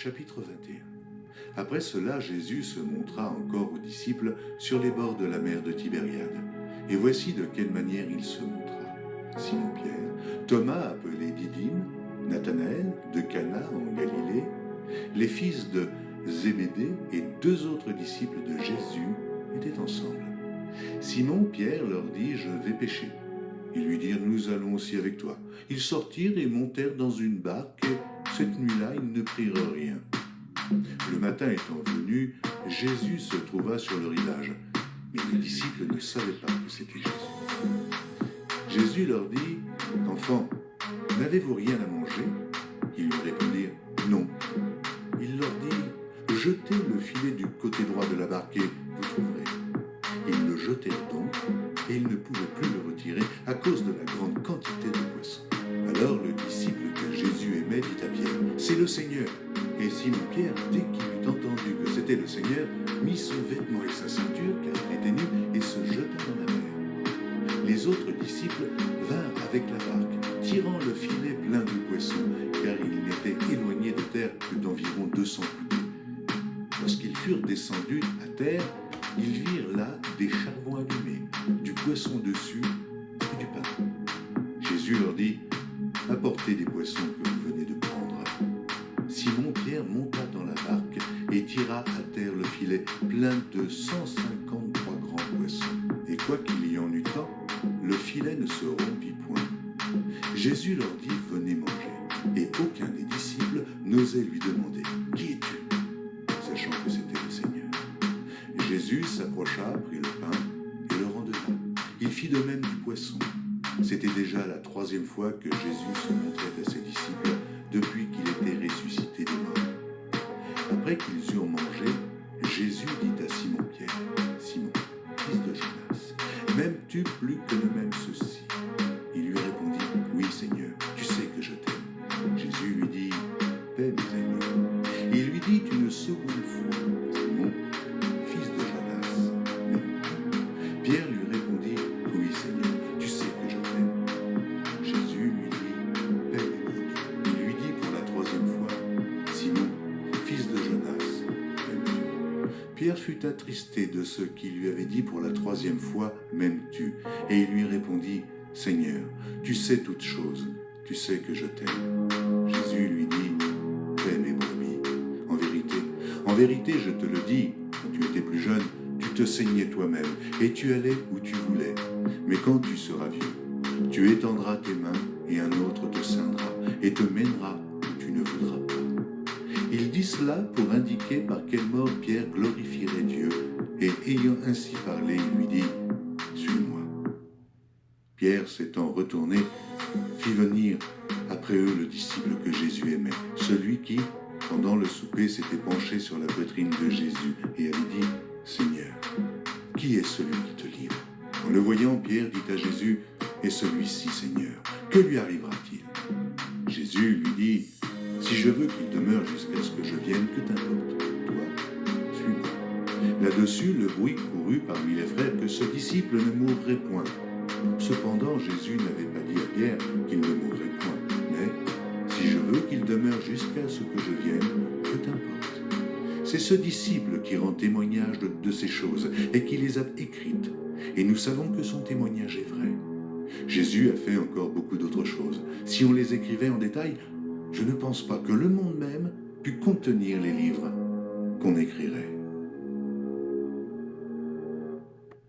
chapitre 21. Après cela, Jésus se montra encore aux disciples sur les bords de la mer de Tibériade. Et voici de quelle manière il se montra. Simon-Pierre, Thomas appelé Didyme, Nathanaël de Cana en Galilée, les fils de Zébédée et 2 autres disciples de Jésus étaient ensemble. Simon-Pierre leur dit « Je vais pêcher ». Ils lui dirent « Nous allons aussi avec toi ». Ils sortirent et montèrent dans une barque, et cette nuit-là, ils ne prirent rien. Le matin étant venu, Jésus se trouva sur le rivage, mais les disciples ne savaient pas que c'était Jésus. Jésus leur dit « Enfants, n'avez-vous rien à manger ?» Ils lui répondirent « Non ». Il leur dit « Jetez le filet du côté droit de la barque et vous trouverez. » Ils le jetèrent donc, et ils ne pouvaient plus le retirer à cause de la grande quantité de poissons. Alors le disciple que Jésus aimait dit à Pierre « C'est le Seigneur !» Et Simon-Pierre, dès qu'il eut entendu que c'était le Seigneur, mit son vêtement et sa ceinture, car il était nu, et se jeta dans la mer. Les autres disciples vinrent avec la barque, tirant le filet plein de poissons, car il n'était éloigné de terre que d'environ 200 coudées. Lorsqu'ils furent descendus à terre, ils virent là des charbons allumés, du poisson dessus et du pain. Jésus leur dit « Apportez des poissons que vous venez de prendre. » Simon-Pierre monta dans la barque et tira à terre le filet plein de 153 grands poissons. Et quoiqu'il y en eût tant, le filet ne se rompit point. Jésus leur dit « Venez manger. » Et aucun des disciples n'osait lui demander « Qui es-tu » sachant que c'était le Seigneur. Jésus s'approcha, prit le pain et le rendela. Il fit de même du poisson. C'était déjà la 3e fois que Jésus se montrait à ses disciples depuis qu'il était ressuscité des morts. Après qu'ils eurent mangé, Jésus dit à Simon-Pierre, « Simon, fils de Jonas, m'aimes-tu plus que de même ceci ?» Il lui répondit, « Oui, Seigneur, tu sais que je t'aime. » Jésus lui dit, « Paix, mes amis. » Et il lui dit une seconde fois, « Simon, fils de Jonas, m'aimes-tu » Pierre lui répondit, « Oui, Seigneur, tu sais que je t'aime. » Jésus lui dit, « Paix, mes brebis. » Il lui dit pour la 3e fois, « Simon, fils de Jonas, m'aimes-tu » Pierre fut attristé de ce qu'il lui avait dit pour la 3e fois, « M'aimes-tu » Et il lui répondit, « Seigneur, tu sais toutes choses, tu sais que je t'aime. » Jésus lui dit, « Paix, mes brebis. En vérité, je te le dis, quand tu étais plus jeune, tu te saignais toi-même, et tu allais où tu voulais. Mais quand tu seras vieux, tu étendras tes mains, et un autre te ceindra, et te mènera où tu ne voudras pas. » Il dit cela pour indiquer par quelle mort Pierre glorifierait Dieu, et ayant ainsi parlé, il lui dit, « Suis-moi. » Pierre, s'étant retourné, fit venir après eux le disciple que Jésus aimait, celui qui, pendant le souper, s'était penché sur la poitrine de Jésus et avait dit « Seigneur, qui est celui qui te livre ?» En le voyant, Pierre dit à Jésus « Et celui-ci, Seigneur, que lui arrivera-t-il » Jésus lui dit « Si je veux qu'il demeure jusqu'à ce que je vienne, que t'importe, toi, suis-moi. » Là-dessus, le bruit courut parmi les frères que ce disciple ne mourrait point. Cependant, Jésus n'avait pas dit à Pierre qu'il ne mourrait point, mais « Si je veux qu'il demeure jusqu'à ce que je vienne, que t'importe. » C'est ce disciple qui rend témoignage de ces choses et qui les a écrites. Et nous savons que son témoignage est vrai. Jésus a fait encore beaucoup d'autres choses. Si on les écrivait en détail, je ne pense pas que le monde même pût contenir les livres qu'on écrirait.